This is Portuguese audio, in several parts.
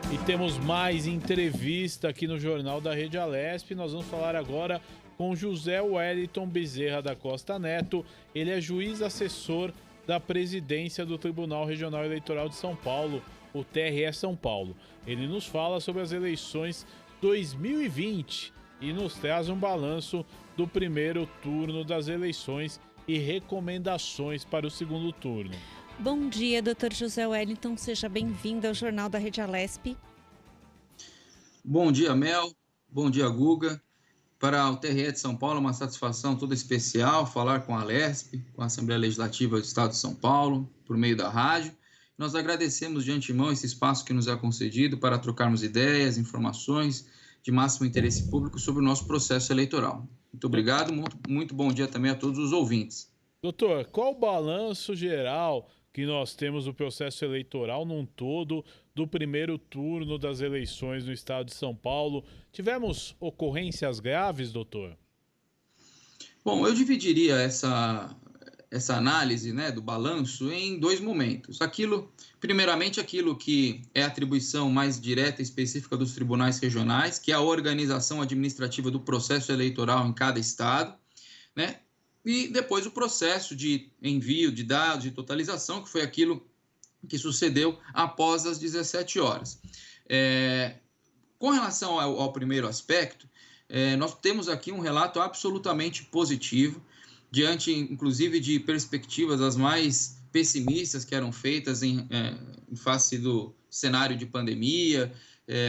E temos mais entrevista aqui no Jornal da Rede Alesp. Nós vamos falar agora com José Wellington Bezerra da Costa Neto. Ele é juiz assessor da presidência do Tribunal Regional Eleitoral de São Paulo, o TRE São Paulo. Ele nos fala sobre as eleições 2020 e nos traz um balanço do primeiro turno das eleições e recomendações para o segundo turno. Bom dia, Dr. José Wellington. Seja bem-vindo ao Jornal da Rede Alesp. Bom dia, Mel. Bom dia, Guga. Para o TRE de São Paulo, é uma satisfação toda especial falar com a Alesp, com a Assembleia Legislativa do Estado de São Paulo, por meio da rádio. Nós agradecemos de antemão esse espaço que nos é concedido para trocarmos ideias, informações de máximo interesse público sobre o nosso processo eleitoral. Muito obrigado, muito bom dia também a todos os ouvintes. Doutor, qual o balanço geral que nós temos do processo eleitoral num todo do primeiro turno das eleições no estado de São Paulo? Tivemos ocorrências graves, doutor? Bom, eu dividiria essa análise, né, do balanço em dois momentos. Primeiramente, aquilo que é a atribuição mais direta e específica dos tribunais regionais, que é a organização administrativa do processo eleitoral em cada estado, né? E depois o processo de envio de dados, de totalização, que foi aquilo que sucedeu após as 17 horas. Com relação ao primeiro aspecto, nós temos aqui um relato absolutamente positivo, diante, inclusive, de perspectivas as mais pessimistas que eram feitas em face do cenário de pandemia,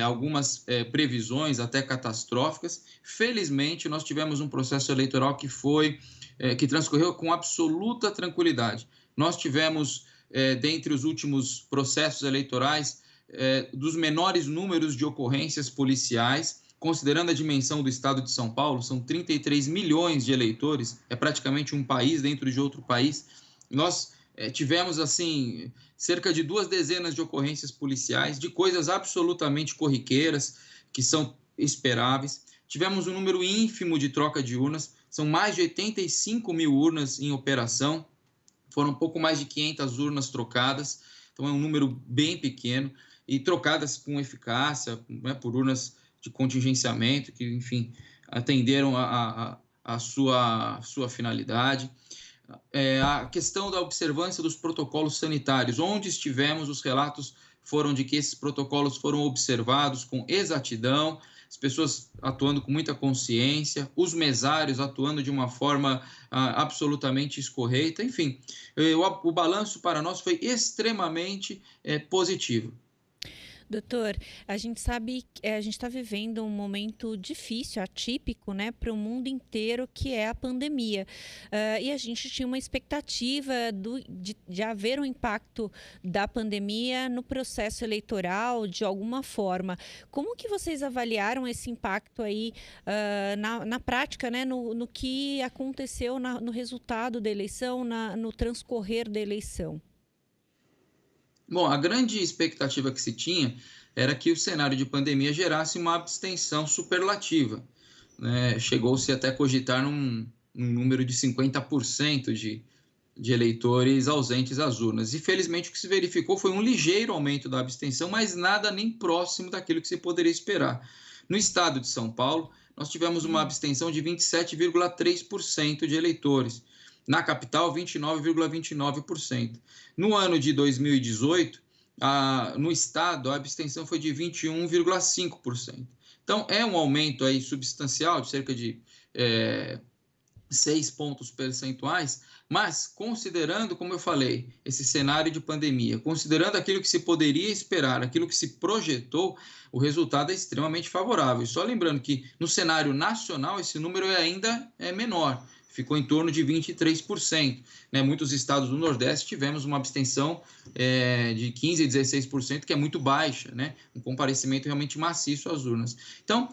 algumas previsões até catastróficas. Felizmente, nós tivemos um processo eleitoral que transcorreu com absoluta tranquilidade. Nós tivemos, dentre os últimos processos eleitorais, dos menores números de ocorrências policiais, considerando a dimensão do estado de São Paulo, são 33 milhões de eleitores, é praticamente um país dentro de outro país. Nós tivemos, assim, cerca de 2 dezenas de ocorrências policiais, de coisas absolutamente corriqueiras, que são esperáveis. Tivemos um número ínfimo de troca de urnas, são mais de 85 mil urnas em operação, foram um pouco mais de 500 urnas trocadas, então é um número bem pequeno, e trocadas com eficácia, né, por urnas de contingenciamento, que, enfim, atenderam a sua finalidade. A questão da observância dos protocolos sanitários, onde estivemos, os relatos foram de que esses protocolos foram observados com exatidão, as pessoas atuando com muita consciência, os mesários atuando de uma forma absolutamente escorreita, enfim, o balanço para nós foi extremamente positivo. Doutor, a gente sabe que a gente está vivendo um momento difícil, atípico, né, para o mundo inteiro, que é a pandemia. E a gente tinha uma expectativa de haver um impacto da pandemia no processo eleitoral, de alguma forma. Como que vocês avaliaram esse impacto aí na prática, né, no que aconteceu no resultado da eleição, no transcorrer da eleição? Bom, a grande expectativa que se tinha era que o cenário de pandemia gerasse uma abstenção superlativa, né? Chegou-se até a cogitar num número de 50% de eleitores ausentes às urnas. E, felizmente, o que se verificou foi um ligeiro aumento da abstenção, mas nada nem próximo daquilo que se poderia esperar. No estado de São Paulo, nós tivemos uma abstenção de 27,3% de eleitores. Na capital, 29,29%. No ano de 2018, no estado, a abstenção foi de 21,5%. Então, é um aumento aí substancial, de cerca de 6 pontos percentuais, mas considerando, como eu falei, esse cenário de pandemia, considerando aquilo que se poderia esperar, aquilo que se projetou, o resultado é extremamente favorável. E só lembrando que no cenário nacional esse número ainda é menor, ficou em torno de 23%. Né? Muitos estados do Nordeste tivemos uma abstenção de 15% a 16%, que é muito baixa, né? Um comparecimento realmente maciço às urnas. Então,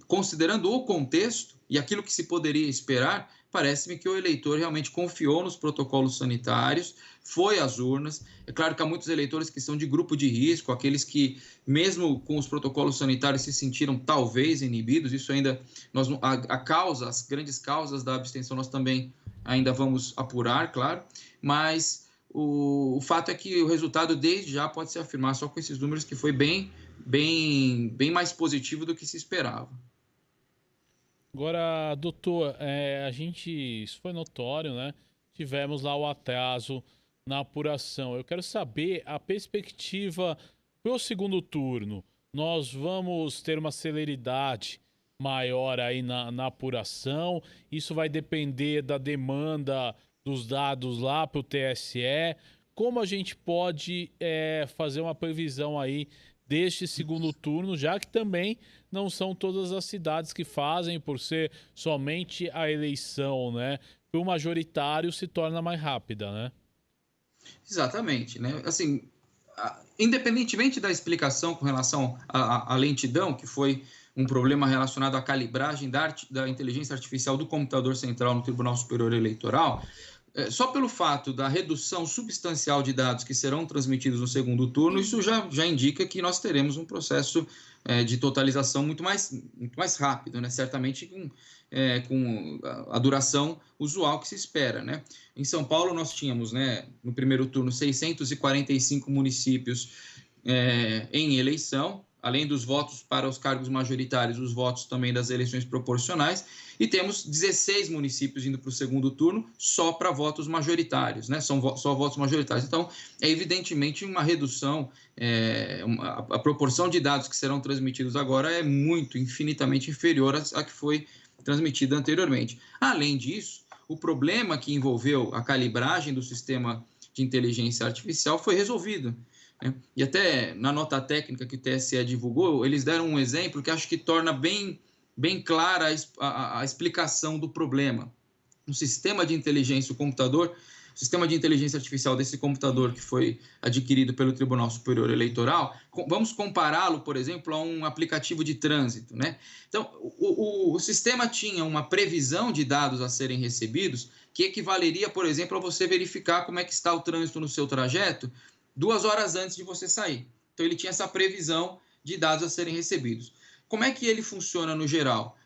considerando o contexto e aquilo que se poderia esperar, parece-me que o eleitor realmente confiou nos protocolos sanitários, foi às urnas. É claro que há muitos eleitores que são de grupo de risco, aqueles que, mesmo com os protocolos sanitários, se sentiram talvez inibidos. Isso ainda, as grandes causas da abstenção nós também ainda vamos apurar, claro, mas o fato é que o resultado desde já pode se afirmar só com esses números que foi bem mais positivo do que se esperava. Agora, doutor, isso foi notório, né? Tivemos lá o atraso na apuração. Eu quero saber a perspectiva para o segundo turno. Nós vamos ter uma celeridade maior aí na apuração? Isso vai depender da demanda dos dados lá para o TSE? Como a gente pode fazer uma previsão aí deste segundo turno, já que também não são todas as cidades que fazem, por ser somente a eleição, né? Para o majoritário se torna mais rápida, né? Exatamente, né? Assim, independentemente da explicação com relação à lentidão, que foi um problema relacionado à calibragem da inteligência artificial do computador central no Tribunal Superior Eleitoral, só pelo fato da redução substancial de dados que serão transmitidos no segundo turno, isso já indica que nós teremos um processo de totalização muito mais rápido, né? Certamente com a duração usual que se espera, né? Em São Paulo, nós tínhamos, né, no primeiro turno, 645 municípios em eleição, além dos votos para os cargos majoritários, os votos também das eleições proporcionais, e temos 16 municípios indo para o segundo turno só para votos majoritários, né? Só votos majoritários. Então, é evidentemente uma redução, a proporção de dados que serão transmitidos agora é infinitamente inferior à que foi transmitida anteriormente. Além disso, o problema que envolveu a calibragem do sistema de inteligência artificial foi resolvido. E até na nota técnica que o TSE divulgou, eles deram um exemplo que acho que torna bem clara a explicação do problema. O sistema de inteligência, o sistema de inteligência artificial desse computador que foi adquirido pelo Tribunal Superior Eleitoral, vamos compará-lo, por exemplo, a um aplicativo de trânsito, né? Então, o sistema tinha uma previsão de dados a serem recebidos que equivaleria, por exemplo, a você verificar como é que está o trânsito no seu trajeto 2 horas antes de você sair. Então, ele tinha essa previsão de dados a serem recebidos. Como é que ele funciona no geral?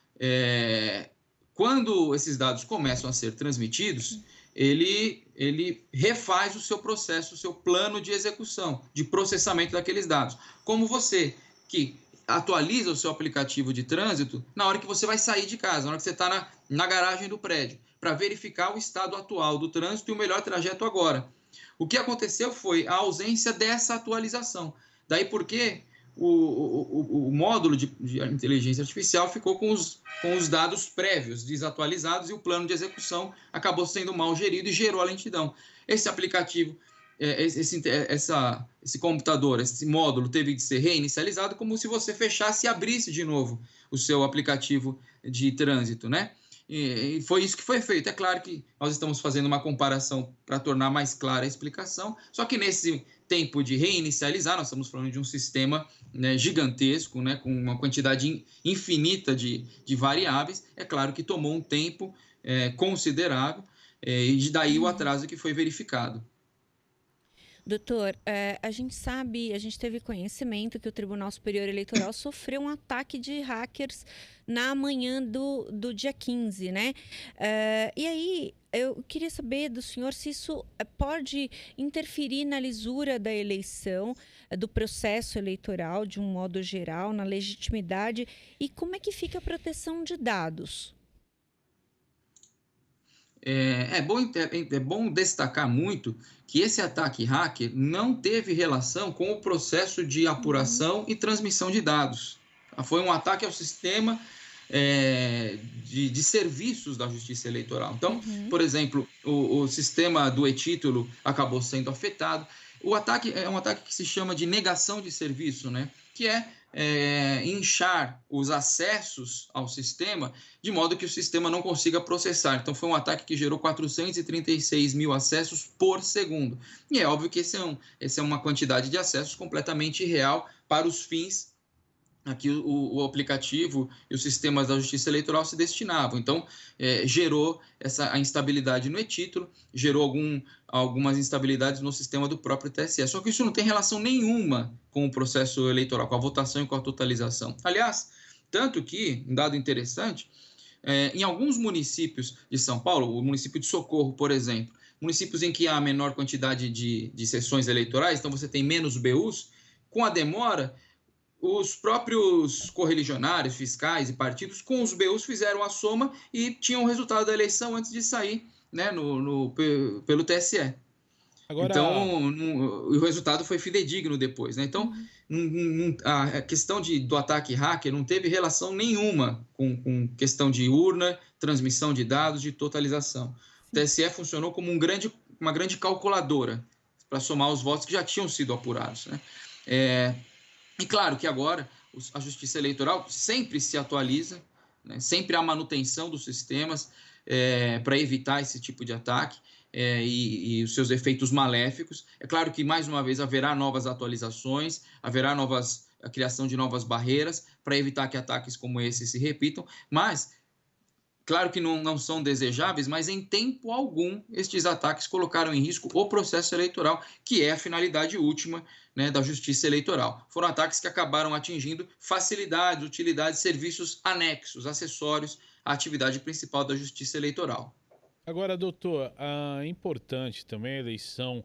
Quando esses dados começam a ser transmitidos, ele refaz o seu processo, o seu plano de execução, de processamento daqueles dados. Como você que atualiza o seu aplicativo de trânsito na hora que você vai sair de casa, na hora que você está na garagem do prédio, para verificar o estado atual do trânsito e o melhor trajeto agora. O que aconteceu foi a ausência dessa atualização. Daí porque o módulo de inteligência artificial ficou com os dados prévios desatualizados e o plano de execução acabou sendo mal gerido e gerou a lentidão. Esse aplicativo, esse computador, esse módulo teve de ser reinicializado como se você fechasse e abrisse de novo o seu aplicativo de trânsito, né? E foi isso que foi feito. É claro que nós estamos fazendo uma comparação para tornar mais clara a explicação, só que nesse tempo de reinicializar, nós estamos falando de um sistema, né, gigantesco, né, com uma quantidade infinita de variáveis, é claro que tomou um tempo considerável, e daí o atraso que foi verificado. Doutor, a gente teve conhecimento que o Tribunal Superior Eleitoral sofreu um ataque de hackers na manhã do dia 15, né? E aí, eu queria saber do senhor se isso pode interferir na lisura da eleição, do processo eleitoral, de um modo geral, na legitimidade, e como é que fica a proteção de dados? É bom destacar muito que esse ataque hacker não teve relação com o processo de apuração e transmissão de dados. Foi um ataque ao sistema de serviços da Justiça Eleitoral. Então, por exemplo, o sistema do e-título acabou sendo afetado. O ataque é um ataque que se chama de negação de serviço, né? Que inchar os acessos ao sistema de modo que o sistema não consiga processar. Então, foi um ataque que gerou 436 mil acessos por segundo. E é óbvio que essa é uma quantidade de acessos completamente irreal para os fins a que o aplicativo e os sistemas da Justiça Eleitoral se destinavam. Então, gerou a instabilidade no e-título, gerou algumas instabilidades no sistema do próprio TSE. Só que isso não tem relação nenhuma com o processo eleitoral, com a votação e com a totalização. Aliás, tanto que, um dado interessante, em alguns municípios de São Paulo, o município de Socorro, por exemplo, municípios em que há menor quantidade de sessões eleitorais, então você tem menos BUs, com a demora, os próprios correligionários, fiscais e partidos, com os BUs, fizeram a soma e tinham o resultado da eleição antes de sair, né, pelo TSE. Agora... Então, o resultado foi fidedigno depois, né? Então, a questão do ataque hacker não teve relação nenhuma com questão de urna, transmissão de dados, de totalização. O TSE funcionou como uma grande calculadora para somar os votos que já tinham sido apurados, né? E claro que agora a Justiça Eleitoral sempre se atualiza, né? Sempre há manutenção dos sistemas para evitar esse tipo de ataque. E os seus efeitos maléficos. É claro que, mais uma vez, haverá novas atualizações, haverá a criação de novas barreiras para evitar que ataques como esse se repitam, mas, claro que não são desejáveis, mas em tempo algum estes ataques colocaram em risco o processo eleitoral, que é a finalidade última, né, da Justiça Eleitoral. Foram ataques que acabaram atingindo facilidades, utilidades, serviços anexos, acessórios à atividade principal da Justiça Eleitoral. Agora, doutor, é importante também, a eleição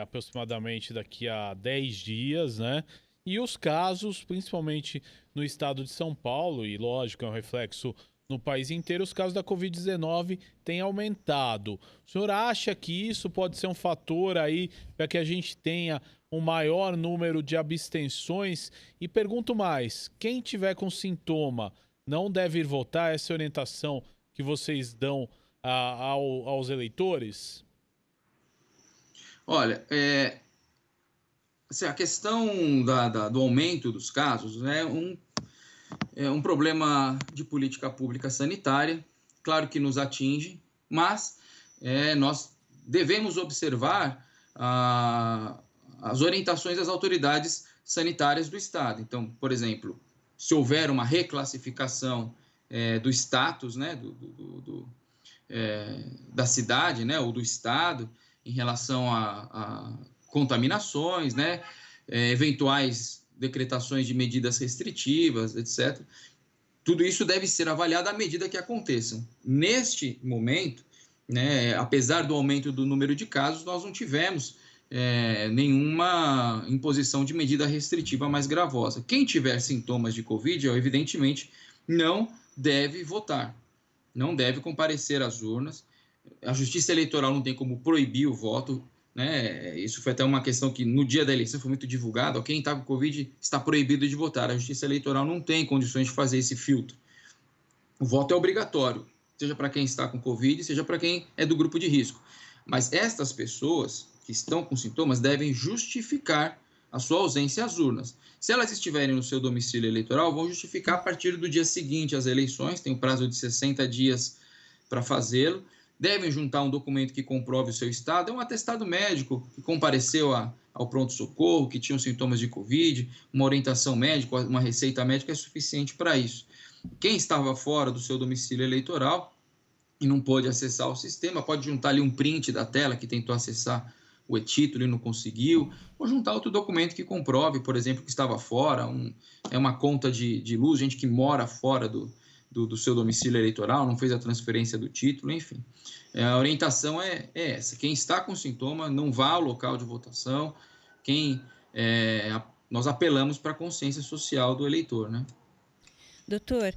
aproximadamente daqui a 10 dias, né? E os casos, principalmente no estado de São Paulo, e lógico, é um reflexo no país inteiro, os casos da Covid-19 têm aumentado. O senhor acha que isso pode ser um fator aí para que a gente tenha um maior número de abstenções? E pergunto mais, quem tiver com sintoma não deve ir votar? Essa orientação que vocês dão aos eleitores? Olha, a questão do aumento dos casos, né, é um problema de política pública sanitária, claro que nos atinge, mas nós devemos observar as orientações das autoridades sanitárias do Estado. Então, por exemplo, se houver uma reclassificação do status, né, da cidade, né, ou do estado, em relação a contaminações, né, eventuais decretações de medidas restritivas, etc. Tudo isso deve ser avaliado à medida que aconteçam. Neste momento, né, apesar do aumento do número de casos, nós não tivemos nenhuma imposição de medida restritiva mais gravosa. Quem tiver sintomas de Covid, evidentemente, não deve votar. Não deve comparecer às urnas. A Justiça Eleitoral não tem como proibir o voto, né? Isso foi até uma questão que no dia da eleição foi muito divulgada. Quem está com Covid está proibido de votar. A Justiça Eleitoral não tem condições de fazer esse filtro. O voto é obrigatório, seja para quem está com Covid, seja para quem é do grupo de risco. Mas estas pessoas que estão com sintomas devem justificar a sua ausência às urnas. Se elas estiverem no seu domicílio eleitoral, vão justificar a partir do dia seguinte às eleições, tem um prazo de 60 dias para fazê-lo, devem juntar um documento que comprove o seu estado, é um atestado médico que compareceu ao pronto-socorro, que tinha sintomas de Covid, uma orientação médica, uma receita médica é suficiente para isso. Quem estava fora do seu domicílio eleitoral e não pôde acessar o sistema, pode juntar ali um print da tela que tentou acessar o e-título e não conseguiu, ou juntar outro documento que comprove, por exemplo, que estava fora, uma conta de luz, gente que mora fora do seu domicílio eleitoral, não fez a transferência do título, enfim. A orientação é essa, quem está com sintoma não vá ao local de votação, nós apelamos para a consciência social do eleitor, né? Doutor,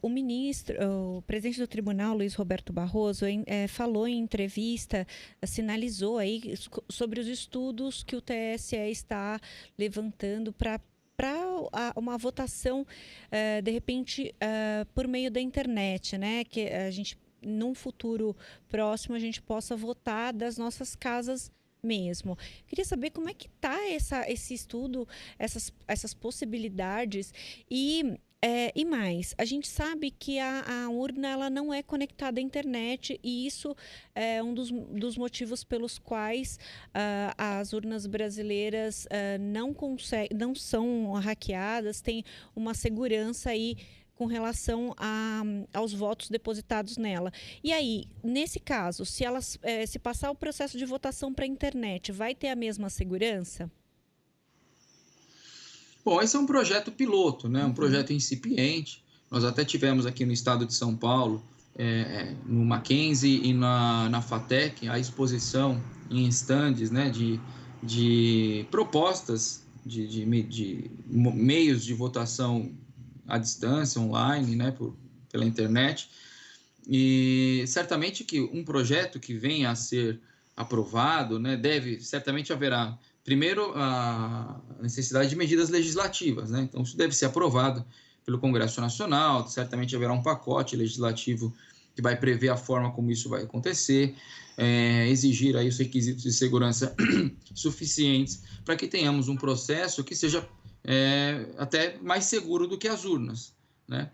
o presidente do tribunal, Luiz Roberto Barroso, falou em entrevista, sinalizou aí sobre os estudos que o TSE está levantando para uma votação, de repente, por meio da internet, né? Que a gente, num futuro próximo, a gente possa votar das nossas casas mesmo. Queria saber como é que está esse estudo, essas possibilidades e mais, a gente sabe que a urna ela não é conectada à internet e isso é um dos motivos pelos quais as urnas brasileiras não são hackeadas, tem uma segurança aí com relação aos votos depositados nela. E aí, nesse caso, se passar o processo de votação para a internet, vai ter a mesma segurança? Bom, esse é um projeto piloto, né? Um projeto incipiente. Nós até tivemos aqui no estado de São Paulo no Mackenzie e na FATEC, a exposição em stands, né, de propostas de meios de votação à distância, online, né, pela internet. E certamente que um projeto que venha a ser aprovado, né, certamente haverá, primeiro, a necessidade de medidas legislativas, né? Então, isso deve ser aprovado pelo Congresso Nacional, certamente haverá um pacote legislativo que vai prever a forma como isso vai acontecer, exigir aí os requisitos de segurança suficientes para que tenhamos um processo que seja até mais seguro do que as urnas, né?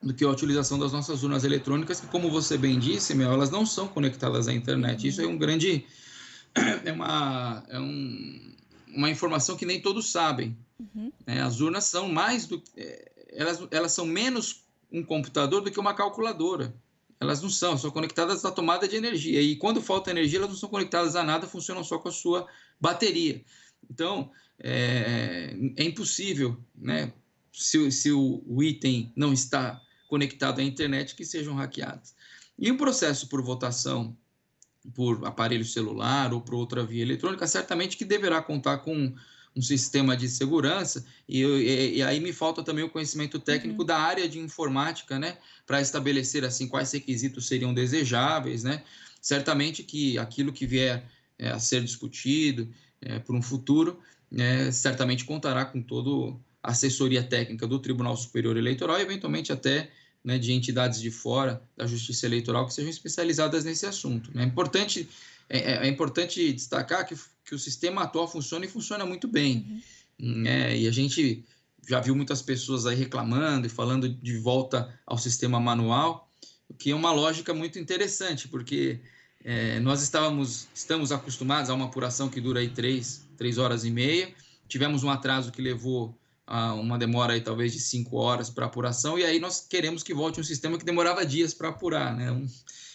Do que a utilização das nossas urnas eletrônicas, que, como você bem disse, elas não são conectadas à internet. Isso é uma informação que nem todos sabem. As urnas são elas são menos um computador do que uma calculadora. Elas não são conectadas à tomada de energia. E quando falta energia, elas não são conectadas a nada, funcionam só com a sua bateria. Então, é impossível, né, se o item não está conectado à internet, que sejam hackeadas. E o processo por votação por aparelho celular ou por outra via eletrônica, certamente que deverá contar com um sistema de segurança, e aí me falta também o conhecimento técnico da área de informática, né, para estabelecer assim quais requisitos seriam desejáveis, né? Certamente que aquilo que vier a ser discutido por um futuro, certamente contará com toda a assessoria técnica do Tribunal Superior Eleitoral e eventualmente até, né, de entidades de fora da Justiça Eleitoral que sejam especializadas nesse assunto, né? É importante destacar que o sistema atual funciona e funciona muito bem. E a gente já viu muitas pessoas aí reclamando e falando de volta ao sistema manual, o que é uma lógica muito interessante, porque nós estamos acostumados a uma apuração que dura aí 3 horas e meia, tivemos um atraso que levou a uma demora aí talvez de 5 horas para apuração, e aí nós queremos que volte um sistema que demorava dias para apurar, né?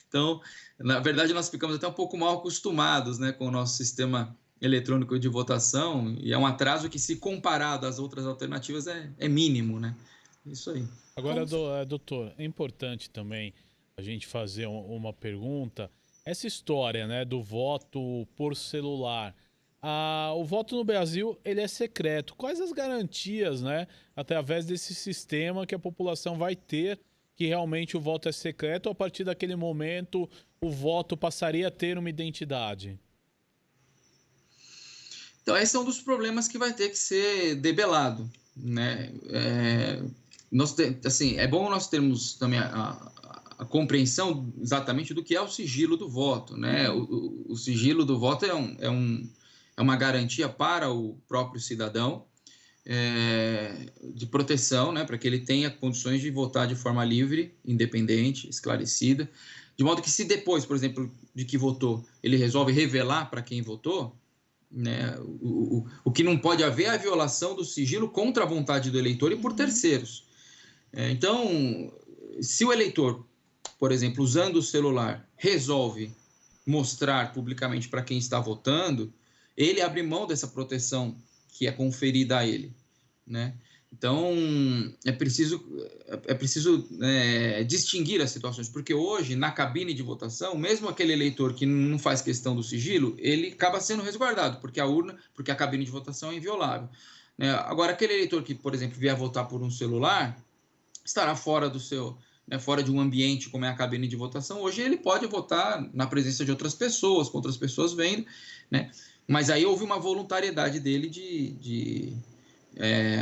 Então, na verdade, nós ficamos até um pouco mal acostumados, né, com o nosso sistema eletrônico de votação, e é um atraso que, se comparado às outras alternativas, é mínimo, né? Isso aí. Agora, doutor, é importante também a gente fazer uma pergunta. Essa história, né, do voto por celular, o voto no Brasil, ele é secreto. Quais as garantias, né, através desse sistema, que a população vai ter que realmente o voto é secreto, ou a partir daquele momento o voto passaria a ter uma identidade? Então, esse é um dos problemas que vai ter que ser debelado, né? Assim, é bom nós termos também a compreensão exatamente do que é o sigilo do voto, né? O sigilo do voto é uma garantia para o próprio cidadão, de proteção, né, para que ele tenha condições de votar de forma livre, independente, esclarecida, de modo que, se depois, por exemplo, de que votou, ele resolve revelar para quem votou, né, o que não pode haver é a violação do sigilo contra a vontade do eleitor e por terceiros. Então, se o eleitor, por exemplo, usando o celular, resolve mostrar publicamente para quem está votando, ele abre mão dessa proteção que é conferida a ele, né? Então, é preciso distinguir as situações, porque hoje, na cabine de votação, mesmo aquele eleitor que não faz questão do sigilo, ele acaba sendo resguardado, porque a cabine de votação é inviolável, né? Agora, aquele eleitor que, por exemplo, vier votar por um celular, estará fora fora de um ambiente como é a cabine de votação. Hoje ele pode votar na presença de outras pessoas, com outras pessoas vendo, né? Mas aí houve uma voluntariedade dele de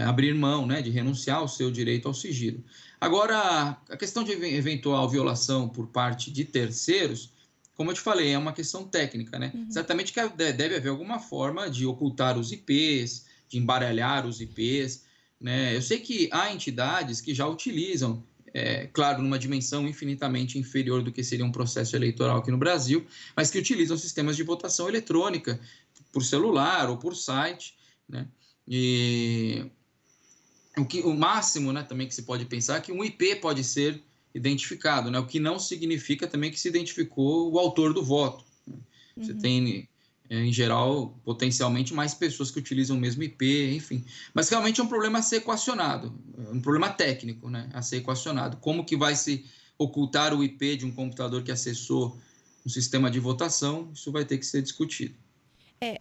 abrir mão, né, de renunciar ao seu direito ao sigilo. Agora, a questão de eventual violação por parte de terceiros, como eu te falei, é uma questão técnica, né? Certamente que deve haver alguma forma de ocultar os IPs, de embaralhar os IPs, né? Eu sei que há entidades que já utilizam, claro, numa dimensão infinitamente inferior do que seria um processo eleitoral aqui no Brasil, mas que utilizam sistemas de votação eletrônica por celular ou por site, né? E o máximo, né, também que se pode pensar é que um IP pode ser identificado, né? O que não significa também que se identificou o autor do voto, né? Você tem, em geral, potencialmente mais pessoas que utilizam o mesmo IP, enfim. Mas realmente é um problema a ser equacionado, um problema técnico, né, a ser equacionado. Como que vai se ocultar o IP de um computador que acessou um sistema de votação, isso vai ter que ser discutido.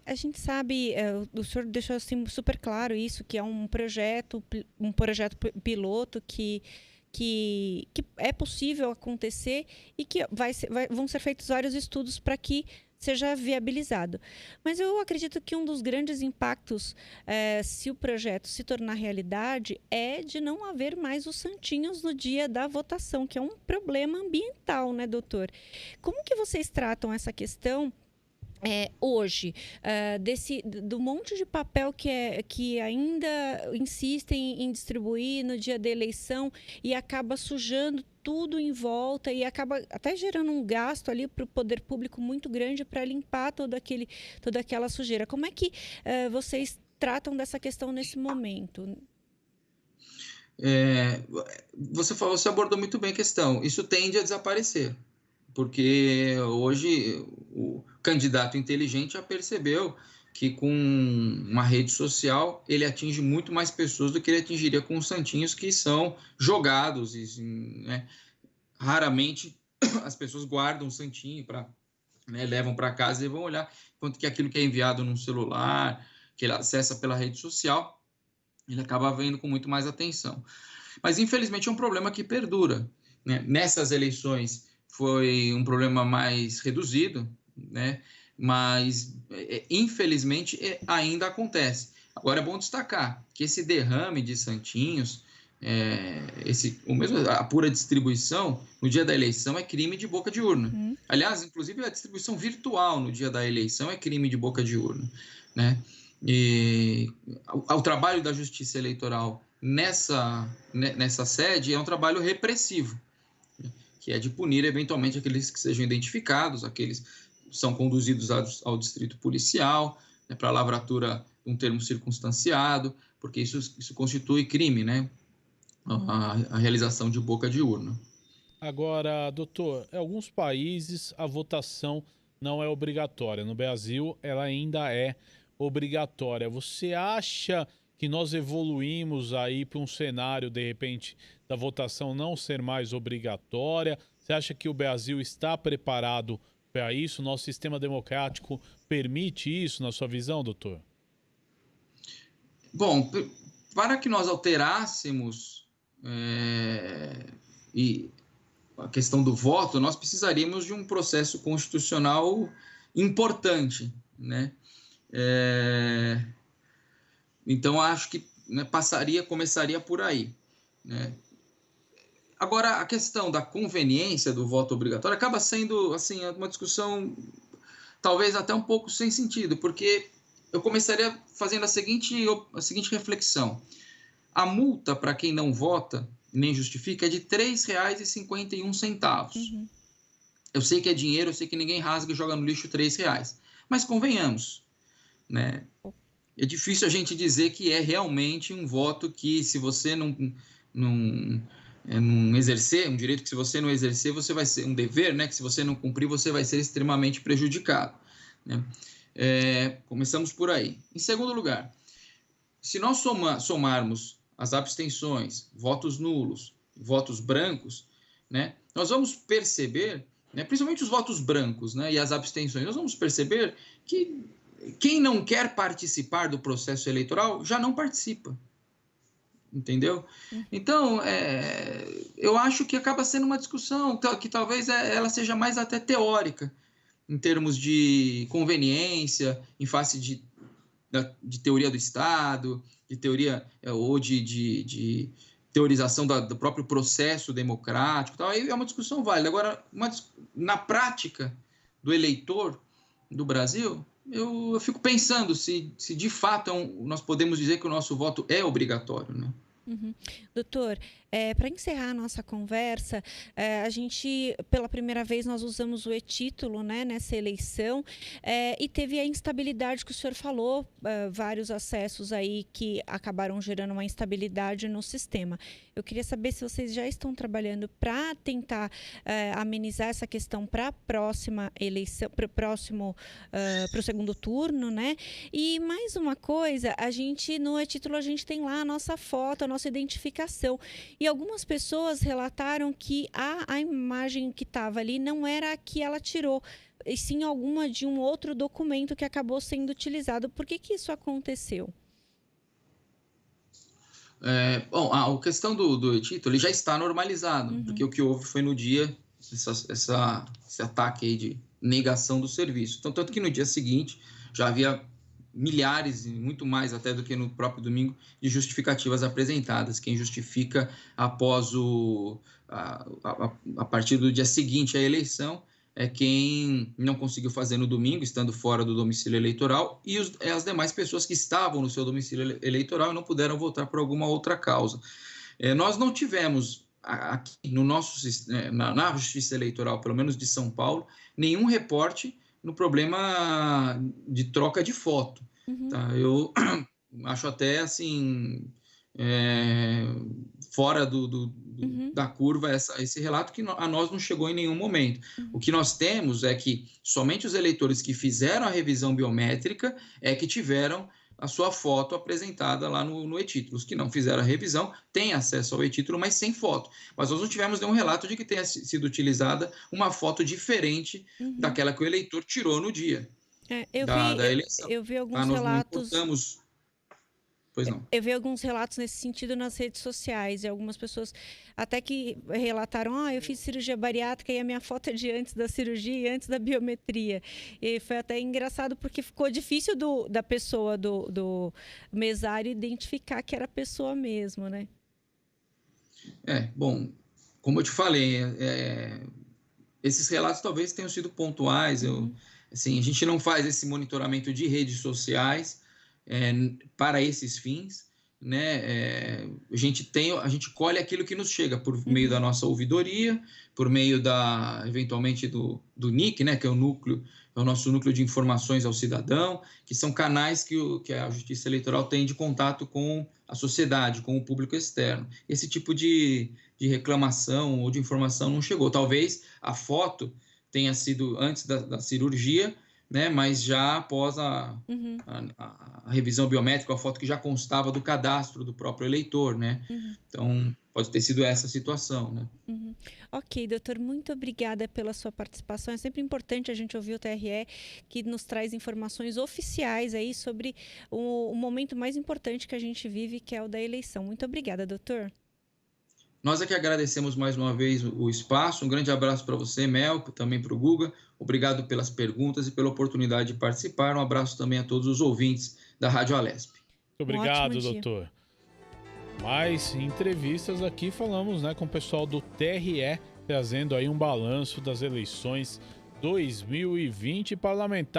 A gente sabe, o senhor deixou assim, super claro isso, que é um projeto piloto que é possível acontecer e que vão ser feitos vários estudos para que seja viabilizado. Mas eu acredito que um dos grandes impactos, se o projeto se tornar realidade, é de não haver mais os santinhos no dia da votação, que é um problema ambiental, né, doutor? Como que vocês tratam essa questão hoje, do monte de papel que ainda insistem em distribuir no dia da eleição e acaba sujando tudo em volta e acaba até gerando um gasto ali para o poder público muito grande para limpar toda aquela sujeira? Como é que vocês tratam dessa questão nesse momento? Você abordou muito bem a questão. Isso tende a desaparecer, porque hoje o candidato inteligente já percebeu que com uma rede social ele atinge muito mais pessoas do que ele atingiria com os santinhos que são jogados. Né? Raramente as pessoas guardam um santinho, levam para casa e vão olhar, enquanto que aquilo que é enviado num celular, que ele acessa pela rede social, ele acaba vendo com muito mais atenção. Mas, infelizmente, é um problema que perdura. Né? Nessas eleições foi um problema mais reduzido, né? Mas, infelizmente, ainda acontece. Agora, é bom destacar que esse derrame de santinhos, a pura distribuição no dia da eleição é crime de boca de urna. Aliás, inclusive, a distribuição virtual no dia da eleição é crime de boca de urna. Né? E o trabalho da Justiça Eleitoral nessa sede é um trabalho repressivo, que é de punir, eventualmente, aqueles que sejam identificados, aqueles que são conduzidos ao distrito policial, né, para a lavratura de um termo circunstanciado, porque isso constitui crime, né? A realização de boca de urna. Agora, doutor, em alguns países a votação não é obrigatória. No Brasil, ela ainda é obrigatória. Você acha que nós evoluímos aí para um cenário, de repente, da votação não ser mais obrigatória? Você acha que o Brasil está preparado para isso? Nosso sistema democrático permite isso, na sua visão, doutor? Bom, para que nós alterássemos a questão do voto, nós precisaríamos de um processo constitucional importante, né? Então, acho que começaria por aí. Né? Agora, a questão da conveniência do voto obrigatório acaba sendo assim, uma discussão talvez até um pouco sem sentido, porque eu começaria fazendo a seguinte reflexão. A multa para quem não vota, nem justifica, é de R$ 3,51. Eu sei que é dinheiro, eu sei que ninguém rasga e joga no lixo R$3, mas convenhamos, né? É difícil a gente dizer que é realmente um voto que, se você não exercer, um direito que, se você não exercer, você vai ser um dever, né? Que se você não cumprir, você vai ser extremamente prejudicado. Né? Começamos por aí. Em segundo lugar, se nós somarmos as abstenções, votos nulos, votos brancos, né? Nós vamos perceber, né? Principalmente os votos brancos, né? E as abstenções, nós vamos perceber que quem não quer participar do processo eleitoral já não participa. Entendeu? Então, eu acho que acaba sendo uma discussão que talvez ela seja mais até teórica, em termos de conveniência, em face de teoria do Estado, de teoria ou de teorização do próprio processo democrático. Tal. Aí é uma discussão válida. Agora, na prática do eleitor do Brasil, eu fico pensando se de fato nós podemos dizer que o nosso voto é obrigatório, né? Doutor, para encerrar a nossa conversa, a gente, pela primeira vez, nós usamos o e-título, né, nessa eleição, e teve a instabilidade que o senhor falou, vários acessos aí que acabaram gerando uma instabilidade no sistema. Eu queria saber se vocês já estão trabalhando para tentar amenizar essa questão para a próxima eleição, para o segundo turno, né? E mais uma coisa, no e-título a gente tem lá a nossa foto, a nossa nossa identificação. E algumas pessoas relataram que a imagem que estava ali não era a que ela tirou, e sim alguma de um outro documento que acabou sendo utilizado. Por que isso aconteceu? Bom, a questão do e-título ele já está normalizado, porque o que houve foi no dia esse ataque aí de negação do serviço. Então, tanto que no dia seguinte já havia milhares, e muito mais até do que no próprio domingo, de justificativas apresentadas. Quem justifica após a partir do dia seguinte à eleição é quem não conseguiu fazer no domingo, estando fora do domicílio eleitoral, e as demais pessoas que estavam no seu domicílio eleitoral e não puderam votar por alguma outra causa. Nós não tivemos aqui no na Justiça Eleitoral, pelo menos de São Paulo, nenhum reporte no problema de troca de foto. Tá? Eu acho até assim fora da curva esse relato que a nós não chegou em nenhum momento. O que nós temos é que somente os eleitores que fizeram a revisão biométrica é que tiveram a sua foto apresentada lá no e-título. Os que não fizeram a revisão têm acesso ao e-título, mas sem foto. Mas nós não tivemos nenhum relato de que tenha sido utilizada uma foto diferente daquela que o eleitor tirou no dia da eleição. Eu vi alguns nós relatos. Não importamos. Pois não. Eu vi alguns relatos nesse sentido nas redes sociais, e algumas pessoas até que relataram: eu fiz cirurgia bariátrica e a minha foto é de antes da cirurgia e antes da biometria. E foi até engraçado porque ficou difícil da pessoa, do mesário, identificar que era a pessoa mesmo, né? Bom, como eu te falei, esses relatos talvez tenham sido pontuais. Assim, a gente não faz esse monitoramento de redes sociais para esses fins, né? A gente colhe aquilo que nos chega por meio da nossa ouvidoria, por meio eventualmente do NIC, né? Que é o nosso núcleo de informações ao cidadão, que são canais que a Justiça Eleitoral tem de contato com a sociedade, com o público externo. Esse tipo de reclamação ou de informação não chegou. Talvez a foto tenha sido antes da cirurgia, né, mas já após a revisão biométrica, a foto que já constava do cadastro do próprio eleitor, né? Então, pode ter sido essa situação, né? Ok, doutor, muito obrigada pela sua participação. É sempre importante a gente ouvir o TRE, que nos traz informações oficiais aí sobre o momento mais importante que a gente vive, que é o da eleição. Muito obrigada, doutor. Nós aqui agradecemos mais uma vez o espaço. Um grande abraço para você, Mel, também para o Guga. Obrigado pelas perguntas e pela oportunidade de participar. Um abraço também a todos os ouvintes da Rádio Alesp. Muito obrigado, doutor. Mais entrevistas aqui, falamos, né, com o pessoal do TRE, trazendo aí um balanço das eleições 2020 parlamentar.